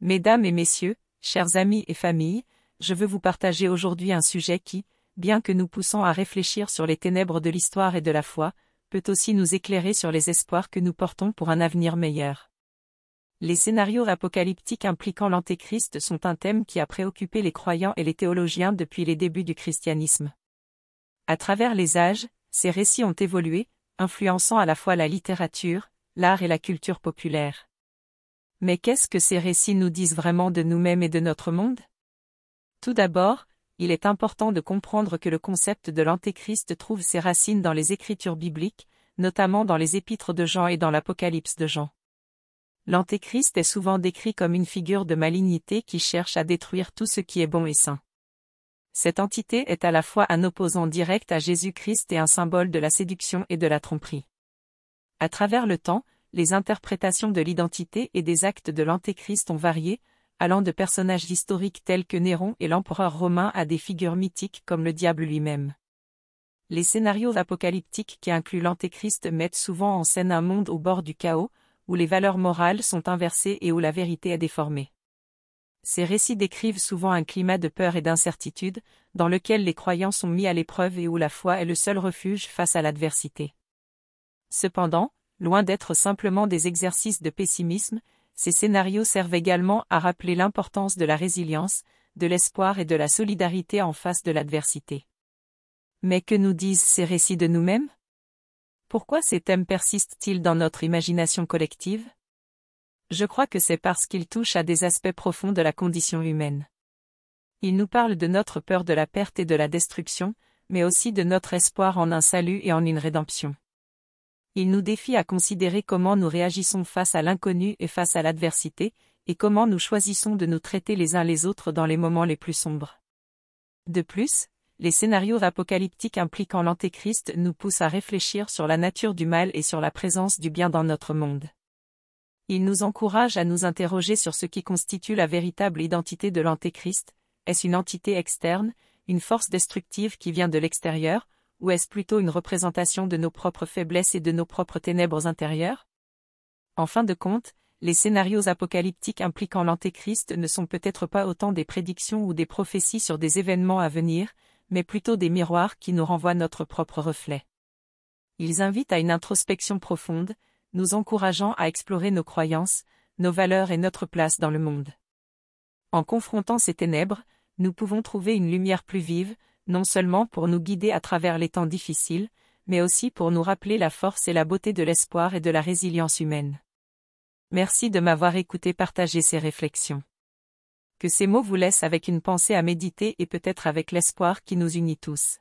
Mesdames et messieurs, chers amis et familles, je veux vous partager aujourd'hui un sujet qui, bien que nous poussant à réfléchir sur les ténèbres de l'histoire et de la foi, peut aussi nous éclairer sur les espoirs que nous portons pour un avenir meilleur. Les scénarios apocalyptiques impliquant l'Antéchrist sont un thème qui a préoccupé les croyants et les théologiens depuis les débuts du christianisme. À travers les âges, ces récits ont évolué, influençant à la fois la littérature, l'art et la culture populaire. Mais qu'est-ce que ces récits nous disent vraiment de nous-mêmes et de notre monde? Tout d'abord, il est important de comprendre que le concept de l'Antéchrist trouve ses racines dans les Écritures bibliques, notamment dans les Épîtres de Jean et dans l'Apocalypse de Jean. L'Antéchrist est souvent décrit comme une figure de malignité qui cherche à détruire tout ce qui est bon et saint. Cette entité est à la fois un opposant direct à Jésus-Christ et un symbole de la séduction et de la tromperie. À travers le temps, les interprétations de l'identité et des actes de l'Antéchrist ont varié, allant de personnages historiques tels que Néron et l'empereur romain à des figures mythiques comme le diable lui-même. Les scénarios apocalyptiques qui incluent l'Antéchrist mettent souvent en scène un monde au bord du chaos, où les valeurs morales sont inversées et où la vérité est déformée. Ces récits décrivent souvent un climat de peur et d'incertitude, dans lequel les croyants sont mis à l'épreuve et où la foi est le seul refuge face à l'adversité. Cependant, loin d'être simplement des exercices de pessimisme, ces scénarios servent également à rappeler l'importance de la résilience, de l'espoir et de la solidarité en face de l'adversité. Mais que nous disent ces récits de nous-mêmes? Pourquoi ces thèmes persistent-ils dans notre imagination collective? Je crois que c'est parce qu'ils touchent à des aspects profonds de la condition humaine. Ils nous parlent de notre peur de la perte et de la destruction, mais aussi de notre espoir en un salut et en une rédemption. Il nous défie à considérer comment nous réagissons face à l'inconnu et face à l'adversité, et comment nous choisissons de nous traiter les uns les autres dans les moments les plus sombres. De plus, les scénarios apocalyptiques impliquant l'Antéchrist nous poussent à réfléchir sur la nature du mal et sur la présence du bien dans notre monde. Ils nous encouragent à nous interroger sur ce qui constitue la véritable identité de l'Antéchrist. Est-ce une entité externe, une force destructive qui vient de l'extérieur, ou est-ce plutôt une représentation de nos propres faiblesses et de nos propres ténèbres intérieures? En fin de compte, les scénarios apocalyptiques impliquant l'Antéchrist ne sont peut-être pas autant des prédictions ou des prophéties sur des événements à venir, mais plutôt des miroirs qui nous renvoient notre propre reflet. Ils invitent à une introspection profonde, nous encourageant à explorer nos croyances, nos valeurs et notre place dans le monde. En confrontant ces ténèbres, nous pouvons trouver une lumière plus vive, non seulement pour nous guider à travers les temps difficiles, mais aussi pour nous rappeler la force et la beauté de l'espoir et de la résilience humaine. Merci de m'avoir écouté partager ces réflexions. Que ces mots vous laissent avec une pensée à méditer et peut-être avec l'espoir qui nous unit tous.